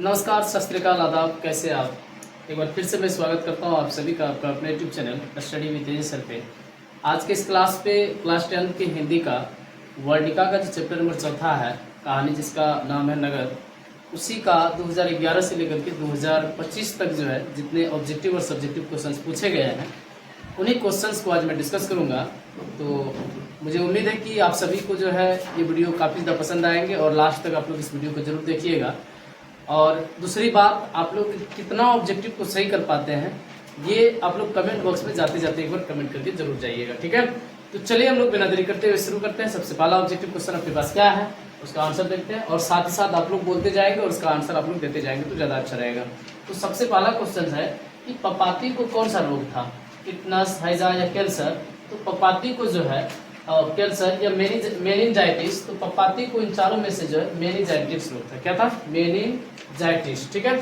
नमस्कार, सत श्री अकाल, आदाब। कैसे आप? एक बार फिर से मैं स्वागत करता हूं आप सभी का आपका अपने यूट्यूब चैनल स्टडी विद तेजी सर पे। आज के इस क्लास पे क्लास 10 की हिंदी का वर्णिका का जो चैप्टर नंबर चौथा है, कहानी जिसका नाम है नगर, उसी का 2011 से लेकर के 2025 तक जो है जितने ऑब्जेक्टिव और सब्जेक्टिव क्वेश्चन पूछे गए हैं उन्हीं क्वेश्चंस को आज मैं डिस्कस करूंगा। तो मुझे उम्मीद है कि आप सभी को जो है ये वीडियो काफ़ी ज़्यादा पसंद आएंगे और लास्ट तक आप लोग इस वीडियो को जरूर देखिएगा। और दूसरी बात, आप लोग कितना ऑब्जेक्टिव को सही कर पाते हैं ये आप लोग कमेंट बॉक्स में जाते जाते एक बार कमेंट करके जरूर जाइएगा, ठीक है। तो चलिए हम लोग बिना देरी करते हुए शुरू करते हैं। सबसे पहला ऑब्जेक्टिव क्वेश्चन आपके पास क्या है उसका आंसर देखते हैं और साथ ही साथ आप लोग बोलते जाएंगे और उसका आंसर आप लोग देते जाएंगे तो ज़्यादा अच्छा रहेगा। तो सबसे पहला क्वेश्चन है कि पपाती को कौन सा रोग था, टिटनस, हैजा या कैंसर। तो पपाती को जो है कैंसर या मेनिंजाइटिस, तो पपाती को इन चारों में से जो है मेनिंजाइटिस रोग था। क्या था? मेनिंजाइटिस, ठीक है।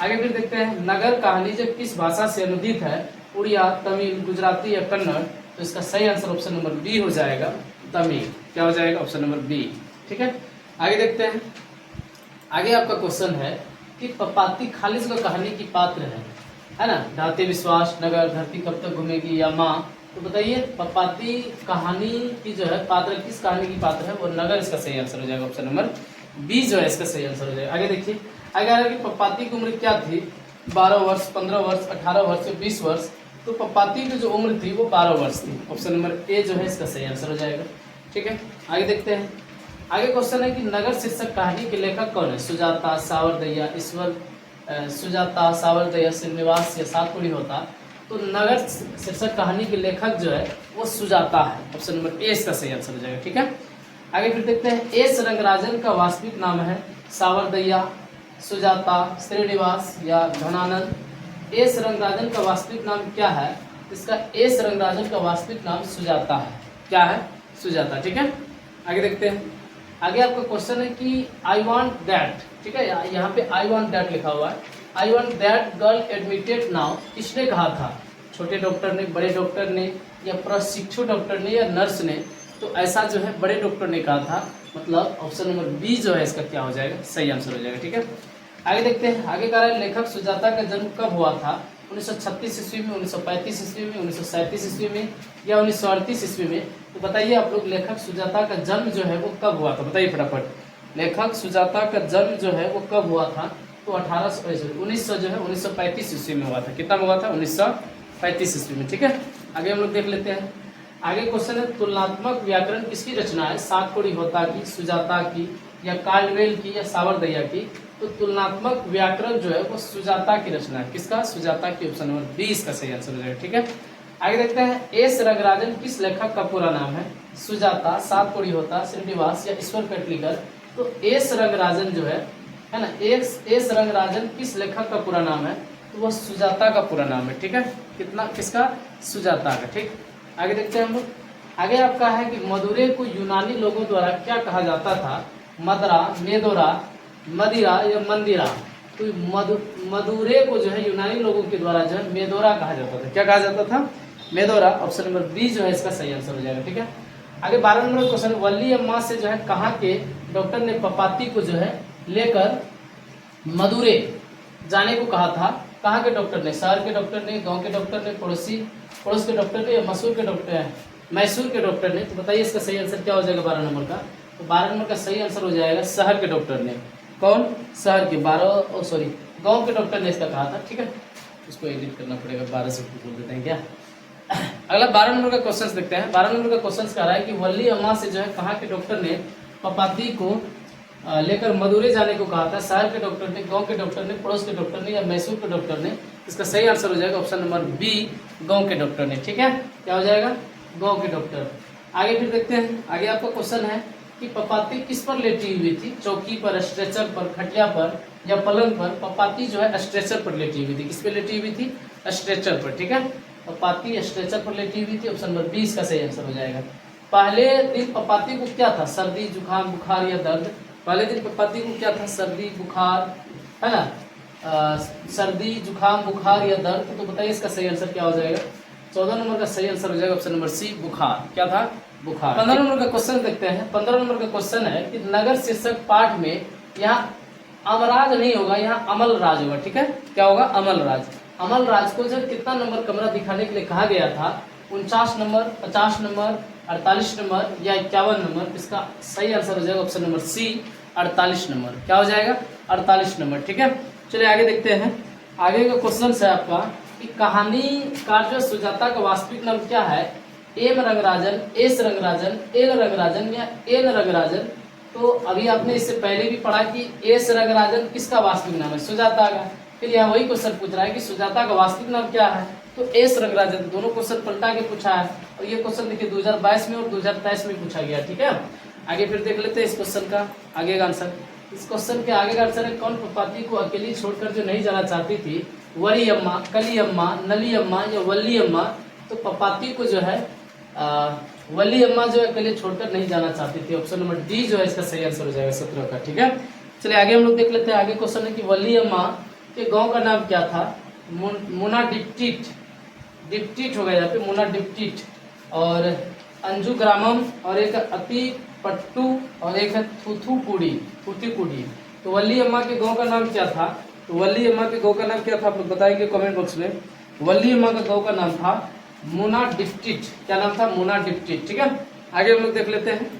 आगे फिर देखते हैं, नगर कहानी जब किस भाषा से अनुदित है, उड़िया, तमिल, गुजराती या कन्नड़। तो इसका सही आंसर ऑप्शन नंबर बी हो जाएगा, तमिल। क्या हो जाएगा? ऑप्शन नंबर बी, ठीक है। आगे देखते हैं, आगे आपका क्वेश्चन है कि पपाती खालिज का कहानी की पात्र है ना। ढाते विश्वास, नगर, धरती कब तक घूमेगी या माँ। तो बताइए पपाती कहानी की जो है पात्र किस कहानी की पात्र है, और नगर इसका सही आंसर हो जाएगा। ऑप्शन नंबर बी जो है इसका सही आंसर हो जाएगा। आगे देखिए, आगे आ रहा है कि पपाती की उम्र क्या थी, 12 वर्ष, 15 वर्ष, 18 वर्ष या 20 वर्ष। तो पपाती की जो उम्र थी वो 12 वर्ष थी। ऑप्शन नंबर ए जो है इसका सही आंसर हो जाएगा, ठीक है। आगे देखते हैं, आगे क्वेश्चन है कि नगर शीर्षक कहानी के लेखक कौन है, सुजाता, सावरदया, ईश्वर, सुजाता, सावरदया, श्रीनिवास या सातपुड़ी होता। तो नगर शीर्षक कहानी के लेखक जो है वो सुजाता है। ऑप्शन नंबर ए इसका सही आंसर हो जाएगा, ठीक है। आगे फिर देखते हैं, एस रंगराजन का वास्तविक नाम है, सावरदया, सुजाता, श्रीनिवास या घनानंद। एस रंगराजन का वास्तविक नाम क्या है? इसका एस रंगराजन का वास्तविक नाम सुजाता है। क्या है? सुजाता, ठीक है। आगे देखते हैं, आगे आपका क्वेश्चन है कि आई वांट दैट, ठीक है। यहाँ पे आई वांट दैट लिखा हुआ है। I want that girl admitted now किसने कहा था? छोटे डॉक्टर ने, बड़े डॉक्टर ने या प्रशिक्षु डॉक्टर ने या नर्स ने। तो ऐसा जो है बड़े डॉक्टर ने कहा था, मतलब ऑप्शन नंबर बी जो है इसका क्या हो जाएगा? सही आंसर हो जाएगा, ठीक है। आगे देखते हैं, आगे कह रहा है लेखक सुजाता का जन्म कब हुआ था, 1936 ईस्वी में, 1935 ईस्वी में, 1937 ईस्वी में या 1938 ईस्वी में। तो बताइए आप लोग लेखक सुजाता का जन्म जो है वो कब हुआ था, बताइए फटाफट। लेखक सुजाता का जन्म जो है वो कब हुआ था? तो 1900 जो है 1935 ईस्वी में हुआ था। कितना में हुआ था? 1935 ईस्वी में, ठीक है। आगे हम लोग देख लेते हैं, आगे क्वेश्चन है तुलनात्मक व्याकरण किसकी रचना है, सातपुड़ी होता की, सुजाता की या कार्लवेल की या सावरदया की। तो तुलनात्मक व्याकरण जो है वो सुजाता की रचना है। किसका? सुजाता की। ऑप्शन नंबर बी इसका सही आंसर हो जाएगा, ठीक है। आगे देखते हैं, एस रंगराजन किस लेखक का पूरा नाम है, सुजाता, सातपुड़ी होता, श्रीनिवास या ईश्वर कटलीकर। तो एस रंगराजन जो है ना, एस रंगराजन किस लेखक का पूरा नाम है? तो वो सुजाता का पूरा नाम है, ठीक है। कितना? किसका? सुजाता का, ठीक। आगे देखते हैं हम लोग, आगे आपका है कि मदुरै को यूनानी लोगों द्वारा क्या कहा जाता था, मदरा, मेदोरा, मदिरा या मंदिरा। तो मदुरै को जो है यूनानी लोगों के द्वारा जो है मेदोरा कहा जाता था। क्या कहा जाता था? मेदोरा। ऑप्शन नंबर बी जो है इसका सही आंसर हो जाएगा, ठीक है। आगे 12 नंबर क्वेश्चन, वल्ली अम्मा से जो है कहाँ के डॉक्टर ने पपाती को जो है लेकर मदुरै जाने को कहा था? कहाँ के डॉक्टर ने? शहर के डॉक्टर ने, गांव के डॉक्टर ने, पड़ोस के डॉक्टर ने या मैसूर के डॉक्टर ने। तो बताइए इसका सही आंसर क्या हो जाएगा 12 नंबर का? तो 12 नंबर का सही आंसर हो जाएगा शहर के डॉक्टर ने। कौन? शहर के, गांव के डॉक्टर ने इसका कहा था, ठीक है। इसको एडिट करना पड़ेगा, 12 से बोल देते हैं क्या। अगला 12 नंबर का क्वेश्चन देखते हैं। 12 नंबर का क्वेश्चन कह रहा है कि वल्ली अम्मा से जो है कहाँ के डॉक्टर ने पपाती को लेकर मदुरै जाने को कहा था? शहर के डॉक्टर ने, गांव के डॉक्टर ने, पड़ोस के डॉक्टर ने या मैसूर के डॉक्टर ने। इसका सही आंसर हो जाएगा ऑप्शन नंबर बी, गांव के डॉक्टर ने, ठीक है। क्या हो जाएगा? गांव के डॉक्टर। आगे फिर देखते हैं, आगे आपका क्वेश्चन है कि पपाती किस पर लेटी हुई थी, चौकी पर, स्ट्रेचर पर, खटिया पर या पलंग पर। पपाती जो है स्ट्रेचर पर लेटी हुई थी। किस पे लेटी हुई थी? स्ट्रेचर पर, ठीक है। पपाती स्ट्रेचर पर लेटी हुई थी। ऑप्शन नंबर बी इसका सही आंसर हो जाएगा। पहले दिन पपाती को क्या था, सर्दी, जुकाम, बुखार या दर्द। पहले दिन पपाती को क्या था? सर्दी, बुखार, है ना, सर्दी, जुकाम, बुखार या दर्द। तो बताइए इसका सही आंसर क्या हो जाएगा? 14 नंबर का सही आंसर हो जाएगा ऑप्शन नंबर सी, बुखार। क्या था? बुखार। 15 नंबर का क्वेश्चन देखते हैं। 15 नंबर का क्वेश्चन है कि नगर शीर्षक पाठ में यहाँ अमराज नहीं होगा, यहाँ अमल राज होगा। ठीक है, क्या होगा? अमल राज। अमल राज को जब कितना नंबर कमरा दिखाने के लिए कहा गया था, 49 नंबर, 50 नंबर, 48 नंबर या 51 नंबर, इसका सही आंसर हो जाएगा ऑप्शन नंबर सी, 48 नंबर। क्या हो जाएगा? 48 नंबर। ठीक है, चलिए आगे देखते हैं। आगे का क्वेश्चन है आपका कि कहानी का जो सुजाता का वास्तविक नाम क्या है? M Rangarajan, S Rangarajan, L Rangarajan या एल रंगराजन। तो अभी आपने इससे पहले भी पढ़ा कि एस रंगराजन किसका वास्तविक नाम है? सुजाता का। फिर यहाँ वही क्वेश्चन पूछ रहा है कि सुजाता का वास्तविक नाम क्या है? तो एस रंगराजन। दोनों क्वेश्चन पलटा के पूछा है और ये क्वेश्चन देखिए 2022 में और 2023 में पूछा गया। ठीक है, आगे फिर देख लेते हैं इस क्वेश्चन का आगे का आंसर। इस क्वेश्चन के आगे का आंसर है, कौन पपाती को अकेली छोड़कर जो नहीं जाना चाहती थी? वरी अम्मा, कली अम्मा, नली अम्मा या वल्ली अम्मा। तो पपाती को जो है वल्ली अम्मा जो अकेले छोड़कर नहीं जाना चाहती थी। ऑप्शन नंबर डी जो है इसका सही आंसर हो जाएगा 17 का। ठीक है, चलिए आगे हम लोग देख लेते हैं। आगे क्वेश्चन है कि वल्ली अम्मा के गांव का नाम क्या था? मुना डिप्टिट, डिप्टिट हो गया यहाँ पे, मुना डिप्टिट, और अंजू ग्रामम, और एक अति पट्टू, और एक है थूथूपुड़ी, थूथीपुड़ी। तो वल्ली अम्मा के गांव का नाम क्या था? तो वल्ली अम्मा के गांव का नाम क्या था आप लोग बताएंगे कमेंट बॉक्स में। वल्ली अम्मा का गांव का नाम था मुना डिप्टिट। क्या नाम था? मुना डिप्टिट। ठीक है, आगे हम लोग देख लेते हैं।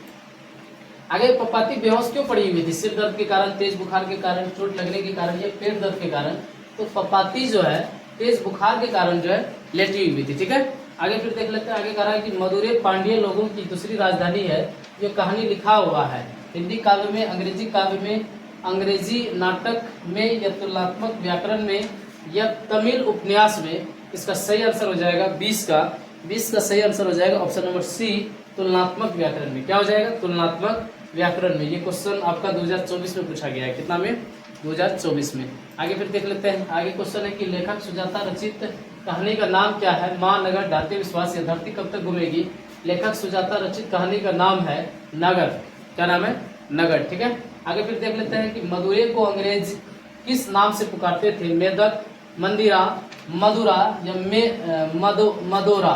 आगे पपाती बेहोश क्यों पड़ी हुई थी? सिर दर्द के कारण, तेज बुखार के कारण, चोट लगने के कारण या पेट दर्द के कारण? तो पपाती जो है तेज बुखार के कारण जो है लेटी हुई थी। ठीक है, आगे फिर देख लेते हैं। आगे कह रहा है कि मदुरै पांड्य लोगों की दूसरी राजधानी है। जो कहानी लिखा हुआ है हिंदी काव्य में, अंग्रेजी काव्य में, अंग्रेजी नाटक में या तुलनात्मक व्याकरण में या तमिल उपन्यास में। इसका सही आंसर हो जाएगा 20 का सही आंसर हो जाएगा ऑप्शन नंबर सी, तुलनात्मक व्याकरण में। क्या हो जाएगा? तुलनात्मक व्याकरण में। ये क्वेश्चन आपका 2024 में पूछा गया है। कितना में? 2024 में। आगे फिर देख लेते हैं। आगे क्वेश्चन है कि लेखक सुजाता रचित कहानी का नाम क्या है? माँ, नगर, ढाते विश्वास या धरती कब तक घूमेगी। लेखक सुजाता रचित कहानी का नाम है नगर। क्या नाम है? नगर। ठीक है, आगे फिर देख लेते हैं कि मदुरै को अंग्रेज किस नाम से पुकारते थे? मेदक, मंदिरा, मदुरा या मदोरा।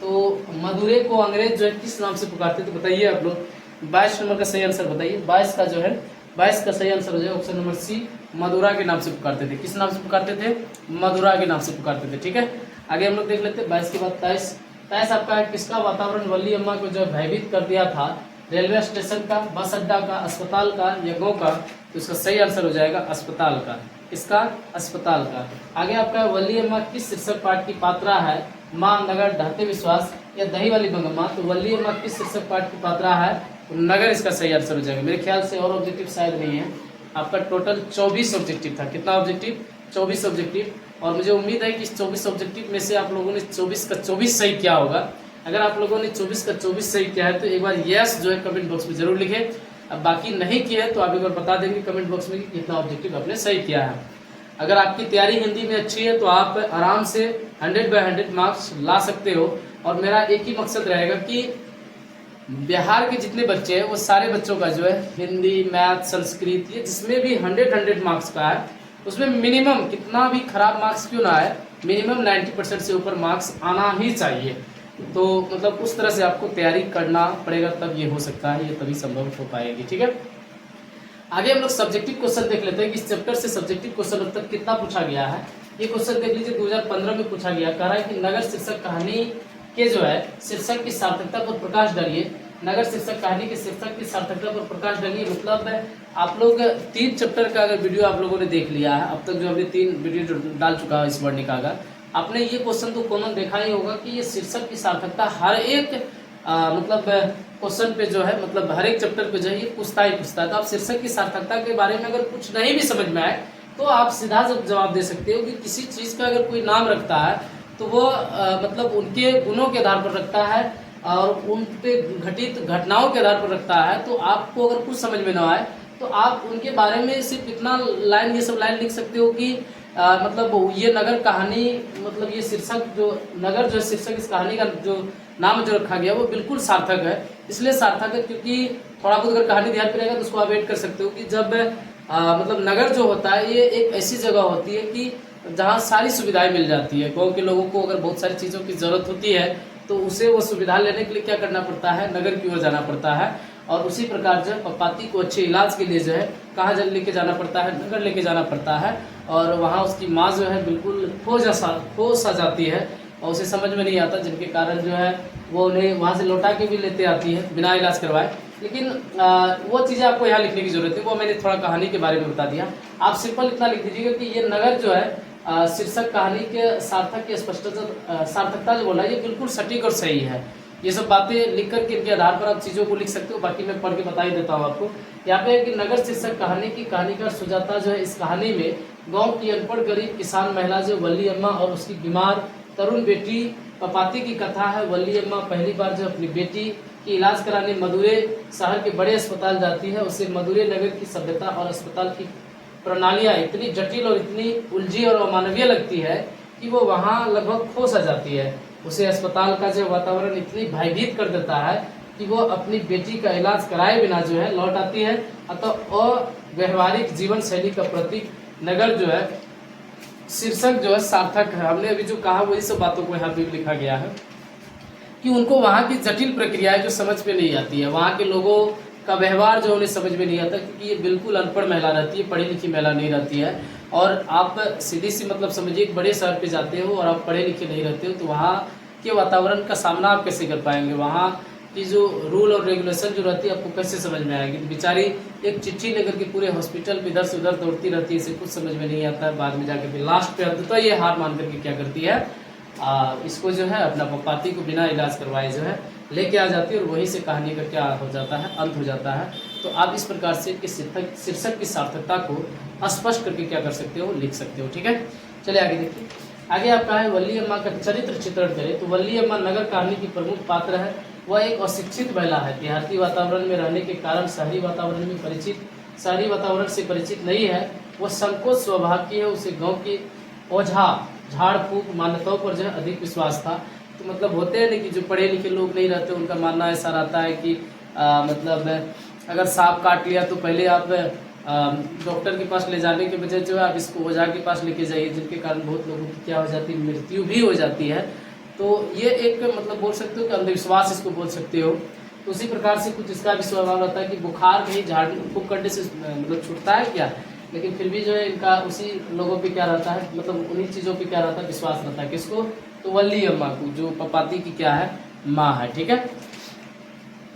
तो मदुरै को अंग्रेज जो है किस नाम से पुकारते थे बताइए आप लोग। 22 नंबर का सही आंसर बताइए। 22 का जो है 22 का सही आंसर हो जाएगा ऑप्शन नंबर सी, मदुरा के नाम से पुकारते थे। किस नाम से पुकारते थे? मदुरा के नाम से पुकारते थे। ठीक है, आगे हम लोग देख लेते हैं 22 के बाद 23 आपका है किसका वातावरण वल्ली अम्मा को जो भयभीत कर दिया था? रेलवे स्टेशन का, बस अड्डा का, अस्पताल का या गाँव का। तो इसका सही आंसर हो जाएगा अस्पताल का। इसका अस्पताल का। आगे आपका वल्ली अम्मा किस शीर्षक पाठ की पात्रा है? माँ, नगर, ढाते विश्वास या दही वाली बंगम्मा। तो वल्ली अम्मा किस शीर्षक पाठ की पात्रा है? तो नगर इसका सही आंसर हो जाएगा। मेरे ख्याल से और ऑब्जेक्टिव शायद नहीं है। आपका टोटल 24 ऑब्जेक्टिव था। कितना ऑब्जेक्टिव? 24 ऑब्जेक्टिव। और मुझे उम्मीद है कि इस 24 ऑब्जेक्टिव में से आप लोगों ने 24 का 24 सही किया होगा। अगर आप लोगों ने 24 का 24 सही किया है तो एक बार यस जो है कमेंट बॉक्स में जरूर लिखें। अब बाकी नहीं किया है तो आप एक बार बता देंगे कमेंट बॉक्स में कि कितना ऑब्जेक्टिव आपने सही किया है। अगर आपकी तैयारी हिंदी में अच्छी है तो आप आराम से 100/100 मार्क्स ला सकते हो। और मेरा एक ही मकसद रहेगा कि बिहार के जितने बच्चे हैं वो सारे बच्चों का जो है हिंदी, मैथ, संस्कृत, ये जिसमें भी 100 मार्क्स का है उसमें मिनिमम कितना भी खराब मार्क्स क्यों ना आए, मिनिमम 90% से ऊपर मार्क्स आना ही चाहिए। तो मतलब उस तरह से आपको तैयारी करना पड़ेगा, तब ये हो सकता है, ये तभी संभव हो पाएगी। ठीक है, आगे हम लोग सब्जेक्टिव क्वेश्चन देख लेते हैं कि इस चैप्टर से सब्जेक्टिव क्वेश्चन अब तक कितना पूछा गया है। ये क्वेश्चन देख लीजिए 2015 में पूछा गया। कह रहा है कि नगर शीर्षक कहानी के जो है शीर्षक की सार्थकता पर प्रकाश डालिए। नगर शीर्षक कहानी के शीर्षक की सार्थकता पर प्रकाश डालिए मतलब है आप लोग 3 चैप्टर का अगर वीडियो आप लोगों ने देख लिया है अब तक, जो हमने 3 वीडियो डाल चुका है इस वर्णिका का, आपने ये क्वेश्चन तो कॉमन देखा ही होगा कि ये शीर्षक की सार्थकता हर एक मतलब क्वेश्चन पे जो है मतलब हर एक चैप्टर पे जो है ये पूछता ही पूछता है। तो आप शीर्षक की सार्थकता के बारे में अगर कुछ नहीं भी समझ में आए तो आप सीधा जवाब दे सकते हो कि किसी चीज़ का अगर कोई नाम रखता है तो वो मतलब उनके गुणों के आधार पर रखता है और उन पे घटित घटनाओं के आधार पर रखता है। तो आपको अगर कुछ समझ में ना आए तो आप उनके बारे में सिर्फ इतना लाइन, ये सब लाइन लिख सकते हो कि मतलब ये नगर कहानी, मतलब ये शीर्षक जो नगर जो शीर्षक इस कहानी का जो नाम जो रखा गया वो बिल्कुल सार्थक है। इसलिए सार्थक है क्योंकि थोड़ा बहुत अगर कहानी ध्यान पे रहेगा तो उसको आप ऐड कर सकते हो कि जब मतलब नगर जो होता है ये एक ऐसी जगह होती है कि जहाँ सारी सुविधाएं मिल जाती है। गाँव के लोगों को अगर बहुत सारी चीज़ों की ज़रूरत होती है तो उसे वो सुविधा लेने के लिए क्या करना पड़ता है, नगर की ओर जाना पड़ता है। और उसी प्रकार जो है पपाती को अच्छे इलाज के लिए जो है कहाँ जल लेके जाना पड़ता है, नगर लेके जाना पड़ता है। और वहाँ उसकी माँ जो है बिल्कुल खो सा जाती है और उसे समझ में नहीं आता, जिनके कारण जो है वो उन्हें वहाँ से लौटा के भी लेते आती है बिना इलाज करवाए। लेकिन वो चीज़ें आपको यहाँ लिखने की जरूरत है, वो मैंने थोड़ा कहानी के बारे में बता दिया। आप सिंपल इतना लिख दीजिएगा कि ये नगर जो है शीर्षक कहानी के सार्थक की स्पष्टता सार्थकता जो बोला ये बिल्कुल सटीक और सही है। ये सब बातें लिख करके इनके आधार पर आप चीज़ों को लिख सकते हो, बाकी मैं पढ़ के बता ही देता हूँ आपको। यहाँ पे है कि नगर शीर्षक कहानी की कहानीकार सुजाता जो है इस कहानी में गांव की अनपढ़ गरीब किसान महिला जो वल्ली अम्मा और उसकी बीमार तरुण बेटी पपाती की कथा है। वल्ली अम्मा पहली बार जो अपनी बेटी की इलाज कराने मदुरै शहर के बड़े अस्पताल जाती है, उसे मदुरै नगर की सभ्यता और अस्पताल की प्रणालियाँ इतनी जटिल और इतनी उलझी और अमानवीय लगती है कि वो वहाँ लगभग खो सा जाती है। उसे अस्पताल का जो वातावरण इतनी भयभीत कर देता है कि वो अपनी बेटी का इलाज कराए बिना जो है लौट आती है। अतः अव्यवहारिक जीवन शैली का प्रतीक नगर जो है शीर्षक जो है सार्थक है। हमने अभी जो कहा वही सब बातों को यहाँ पे लिखा गया है कि उनको वहाँ की जटिल प्रक्रियाएं जो समझ में नहीं आती है, वहाँ के लोगों का व्यवहार जो उन्हें समझ में नहीं आता, क्योंकि ये बिल्कुल अनपढ़ महिला रहती है, पढ़ी लिखी महिला नहीं रहती है। और आप सीधी सी मतलब समझिए एक बड़े शहर पे जाते हो और आप पढ़े लिखे नहीं रहते हो, तो वहाँ के वातावरण का सामना आप कैसे कर पाएंगे, वहाँ की जो रूल और रेगुलेशन जो रहती है आपको कैसे समझ में आएगी। तो बेचारी एक चिट्ठी लेकर के पूरे हॉस्पिटल में इधर से उधर दौड़ती रहती है, इसे कुछ समझ में नहीं आता है। बाद में जाकर के लास्ट पे अंततः ये हार मान करके क्या करती है, इसको जो है अपना पपाती को बिना इलाज करवाए जो है लेके आ जाती है और वहीं से कहानी का क्या हो जाता है, अंत हो जाता है। तो आप इस प्रकार से शीर्षक की सार्थकता को स्पष्ट करके क्या कर सकते हो, लिख सकते हो। ठीक है, चलिए आगे देखिए। आगे आप कहा है वल्ली अम्मा का चरित्र चित्रण करें, तो वल्ली अम्मा नगर कहानी की प्रमुख पात्र है। वह एक अशिक्षित महिला है, देहाती वातावरण में रहने के कारण शहरी वातावरण से परिचित नहीं है। वह संकोच स्वभाव की है, उसे गाँव की ओझा झाड़ फूक मान्यताओं पर जो है अधिक विश्वास था। तो मतलब होते हैं ना कि जो पढ़े लिखे लोग नहीं रहते, उनका मानना ऐसा रहता है कि मतलब अगर सांप काट लिया तो पहले आप डॉक्टर के पास ले जाने के बजाय जो है आप इसको ओझा के पास लेके जाइए, जिनके कारण बहुत लोगों की क्या हो जाती है, मृत्यु भी हो जाती है। तो ये एक मतलब बोल सकते हो कि अंधविश्वास इसको बोल सकते हो। तो उसी प्रकार से कुछ इसका भी स्वभाव रहता है कि बुखार कहीं झाड़ फूक करने से मतलब छूटता है क्या, लेकिन फिर भी जो है इनका उसी लोगों पे क्या रहता है, मतलब उन्हीं चीज़ों पे क्या रहता है, विश्वास रहता है। किसको, तो वल्ली अम्मा को, जो पपाती की क्या है, माँ है। ठीक है,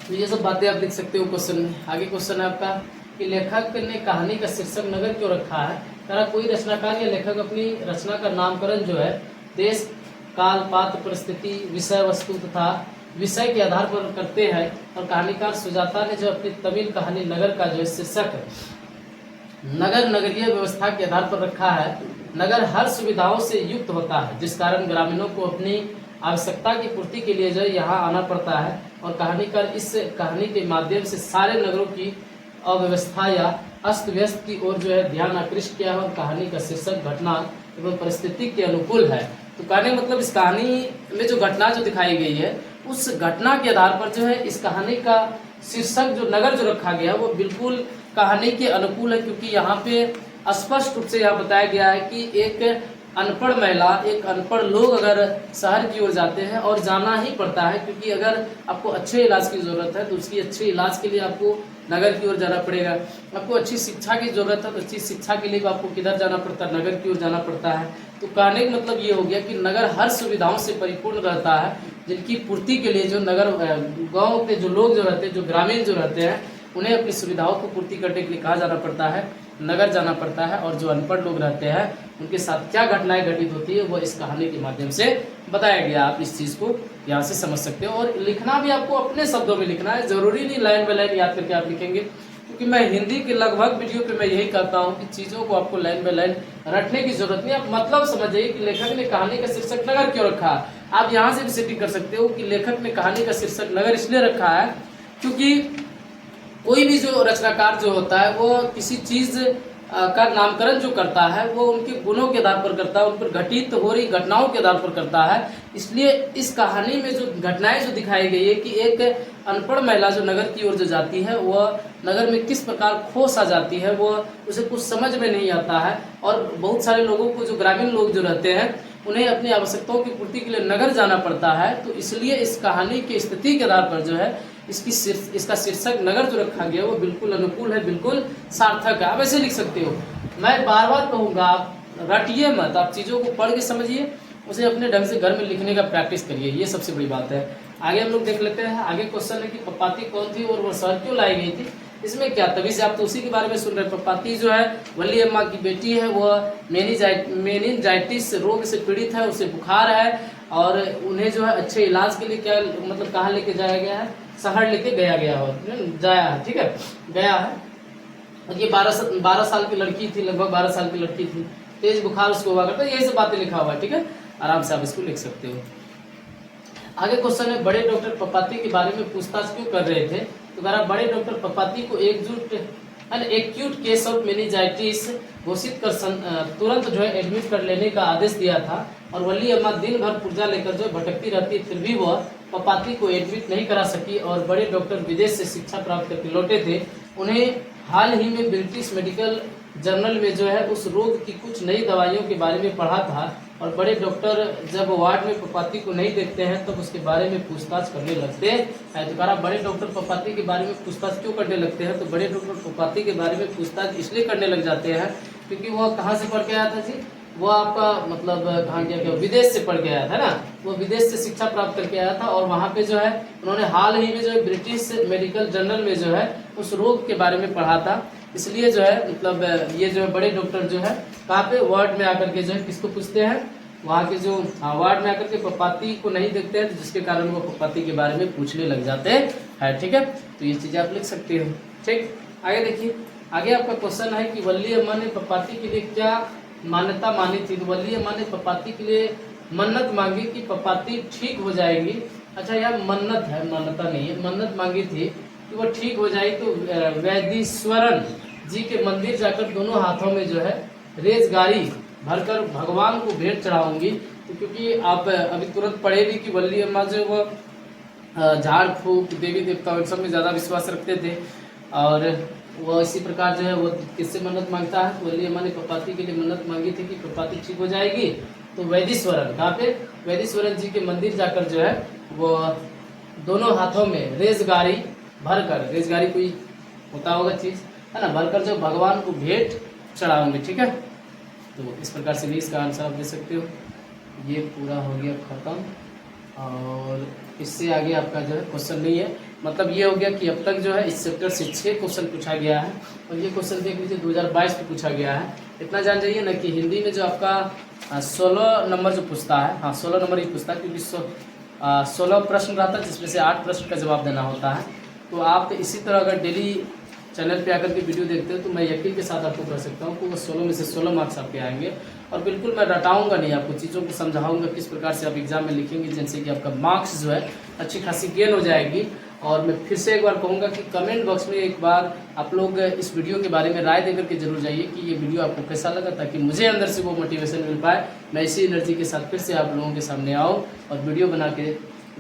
तो ये सब बातें आप लिख सकते हो क्वेश्चन में। आगे क्वेश्चन है आपका कि लेखक ने कहानी का शीर्षक नगर क्यों रखा है। कहा कोई रचनाकार या लेखक अपनी रचना का नामकरण जो है देश काल पात्र परिस्थिति विषय वस्तु तथा विषय के आधार पर करते हैं। और कहानीकार सुजाता ने जो अपनी तमिल कहानी नगर का जो है शीर्षक नगर नगरीय व्यवस्था के आधार पर रखा है। नगर हर सुविधाओं से युक्त होता है, जिस कारण ग्रामीणों को अपनी आवश्यकता की पूर्ति के लिए जो है यहाँ आना पड़ता है। और कहानीकार इस कहानी के माध्यम से सारे नगरों की अव्यवस्था या अस्त व्यस्त की ओर जो है ध्यान आकृष्ट किया है। और कहानी का शीर्षक घटना एवं परिस्थिति के अनुकूल है। तो कहने मतलब इस कहानी में जो घटना जो दिखाई गई है, उस घटना के आधार पर जो है इस कहानी का शीर्षक जो नगर जो रखा गया है वो बिल्कुल कहानी के अनुकूल है। क्योंकि यहाँ पे स्पष्ट रूप से यह बताया गया है कि एक अनपढ़ महिला, एक अनपढ़ लोग अगर शहर की ओर जाते हैं, और जाना ही पड़ता है, क्योंकि अगर आपको अच्छे इलाज की ज़रूरत है तो उसकी अच्छे इलाज के लिए आपको नगर की ओर जाना पड़ेगा। आपको अच्छी शिक्षा की ज़रूरत है तो अच्छी शिक्षा के लिए आपको किधर जाना पड़ता है, नगर की ओर जाना पड़ता है। तो कहने का मतलब ये हो गया कि नगर हर सुविधाओं से परिपूर्ण रहता है, जिनकी पूर्ति के लिए जो नगर गाँव के जो लोग जो रहते हैं, जो ग्रामीण जो रहते हैं, उन्हें अपनी सुविधाओं को पूर्ति करने के लिए कहा जाना पड़ता है, नगर जाना पड़ता है। और जो अनपढ़ लोग रहते हैं उनके साथ क्या घटनाएं घटित होती है वो इस कहानी के माध्यम से बताया गया। आप इस चीज़ को यहाँ से समझ सकते हो। और लिखना भी आपको अपने शब्दों में लिखना है, जरूरी नहीं लाइन बाय लाइन याद करके आप लिखेंगे, क्योंकि मैं हिंदी के लगभग वीडियो पे मैं यही कहता हूँ कि चीज़ों को आपको लाइन बाय लाइन रटने की जरूरत नहीं। आप मतलब समझिए कि लेखक ने कहानी का शीर्षक नगर क्यों रखा। आप यहाँ से भी सेटिंग कर सकते हो कि लेखक ने कहानी का शीर्षक नगर इसलिए रखा है क्योंकि कोई भी जो रचनाकार जो होता है वो किसी चीज़ का नामकरण जो करता है वो उनके गुणों के आधार पर करता है, उन पर घटित हो रही घटनाओं के आधार पर करता है। इसलिए इस कहानी में जो घटनाएं जो दिखाई गई है कि एक अनपढ़ महिला जो नगर की ओर जो जाती है वह नगर में किस प्रकार खो सा जाती है, वो उसे कुछ समझ में नहीं आता है। और बहुत सारे लोगों को, जो ग्रामीण लोग जो रहते हैं, उन्हें अपनी आवश्यकताओं की पूर्ति के लिए नगर जाना पड़ता है। तो इसलिए इस कहानी की स्थिति के आधार पर जो है इसका शीर्षक नगर जो रखा गया वो बिल्कुल अनुकूल है, बिल्कुल सार्थक है। आप ऐसे लिख सकते हो। मैं बार बार कहूँगा, आप रटिए मत, आप चीज़ों को पढ़ के समझिए, उसे अपने ढंग से घर में लिखने का प्रैक्टिस करिए, ये सबसे बड़ी बात है। आगे हम लोग देख लेते हैं। आगे क्वेश्चन है कि पपाती कौन थी और वह शहर क्यों लाई गई थी। इसमें क्या, तभी से आप तो उसी के बारे में सुन रहे हैं। पपाती जो है वली अम्मा की बेटी है, वह मेनिंजाइटिस रोग से पीड़ित है, उसे बुखार है और उन्हें जो है अच्छे इलाज के लिए क्या मतलब कहाँ लेके जाया गया है, शहर लेके जाया है, ठीक है, गया है। और ये 12 साल की लड़की थी, लगभग 12 साल की लड़की थी, तेज बुखार उसको हुआ करता है। यही सब बातें लिखा हुआ है, ठीक है, आराम से आप इसको लिख सकते हो। आगे क्वेश्चन है, बड़े डॉक्टर पपाती के बारे में पूछताछ क्यों कर रहे थे। तो कह रहा बड़े डॉक्टर पपाती को एक्यूट केस ऑफ मेनिंजाइटिस घोषित कर तुरंत जो है एडमिट कर लेने का आदेश दिया था। और वली अम्मा दिन भर पुर्जा लेकर जो भटकती रहती, फिर भी वह पपाती को एडमिट नहीं करा सकी। और बड़े डॉक्टर विदेश से शिक्षा प्राप्त करके लौटे थे। उन्हें हाल ही में ब्रिटिश मेडिकल जर्नल में जो है उस रोग की कुछ नई दवाइयों के बारे में पढ़ा था। और बड़े डॉक्टर जब वार्ड में पपाती को नहीं देखते हैं तब उसके बारे में पूछताछ करने लगते हैं। तो कहा बड़े डॉक्टर पपाती के बारे में पूछताछ क्यों करने लगते हैं। तो बड़े डॉक्टर पपाती के बारे में पूछताछ इसलिए करने लग जाते हैं क्योंकि वह कहाँ से पढ़ के आया था जी, वो आपका मतलब कहाँ क्या विदेश से पढ़ के आया था ना, वो विदेश से शिक्षा प्राप्त करके आया था। और वहाँ पे जो है उन्होंने हाल ही में जो है ब्रिटिश मेडिकल जर्नल में जो है उस रोग के बारे में पढ़ा था। इसलिए जो है मतलब ये जो है बड़े डॉक्टर जो है कहाँ पे वार्ड में आकर के जो है किसको पूछते हैं, वहाँ के जो वार्ड में आकर के पपाती को नहीं देखते हैं, तो जिसके कारण वो पपाती के बारे में पूछने लग जाते हैं, ठीक है। तो ये चीज़ें आप लिख सकते हो, ठीक। आगे देखिए, आगे आपका क्वेश्चन है कि वली अम्मा ने पपाती के लिए क्या मान्यता मानी थी। तो वली अम्मा ने पपाती के लिए मन्नत मांगी कि पपाती ठीक हो जाएगी। अच्छा, यह मन्नत है, मान्यता नहीं है, मन्नत मांगी थी कि वो ठीक हो जाएगी। तो वैदीश्वरन जी के मंदिर जाकर दोनों हाथों में जो है रेजगारी भरकर भगवान को भेंट चढ़ाऊंगी। तो क्योंकि आप अभी तुरंत पढ़े भी कि वली अम्मा जो वो झाड़ फूक देवी देवता सब में ज़्यादा विश्वास रखते थे। और वो इसी प्रकार जो है वो किससे मन्नत मांगता है, तो वली अम्मा ने पपाती के लिए मन्नत मांगी थी कि पपाती ठीक हो जाएगी। तो वैदीश्वरन, कहाँ पे, वैदीश्वरन जी के मंदिर जाकर जो है वो दोनों हाथों में रेजगारी भरकर, रेजगारी कोई होता होगा चीज़ है ना, भरकर जो भगवान को भेंट चढ़ाऊंगे, ठीक है। तो इस प्रकार से भी इसका आंसर आप दे सकते हो। ये पूरा हो गया ख़त्म। और इससे आगे आपका जो है क्वेश्चन नहीं है, मतलब ये हो गया कि अब तक जो है इस चैप्टर से 6 क्वेश्चन पूछा गया है। और ये क्वेश्चन देख लीजिए 2022 में पूछा गया है। इतना जान जाइए ना कि हिंदी में जो आपका 16 नंबर जो पूछता है, हाँ 16 नंबर ही पूछता है, क्योंकि 16 प्रश्न रहता है जिसमें से 8 प्रश्न का जवाब देना होता है। तो आप इसी तरह अगर डेली चैनल पे आकर के वीडियो देखते हो तो मैं यकीन के साथ आपको कह सकता हूँ कि वो 16 में से 16 मार्क्स आपके आएंगे। और बिल्कुल मैं रटाऊंगा नहीं, आपको चीज़ों को समझाऊंगा किस प्रकार से आप एग्जाम में लिखेंगे, जिनसे कि आपका मार्क्स जो है अच्छी खासी गेन हो जाएगी। और मैं फिर से एक बार कहूँगा कि कमेंट बॉक्स में एक बार आप लोग इस वीडियो के बारे में राय देकर के जरूर जाइए कि ये वीडियो आपको कैसा लगा, ताकि मुझे अंदर से वो मोटिवेशन मिल पाए, मैं इसी एनर्जी के साथ फिर से आप लोगों के सामने आऊँ और वीडियो बना के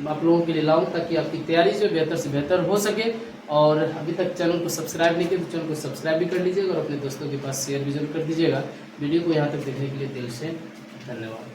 आप लोगों के लिए लाऊं, ताकि आपकी तैयारी जो बेहतर से बेहतर हो सके। और अभी तक चैनल को सब्सक्राइब नहीं किया तो चैनल को सब्सक्राइब भी कर लीजिएगा और अपने दोस्तों के पास शेयर भी जरूर कर दीजिएगा। वीडियो को यहाँ तक देखने के लिए दिल से धन्यवाद।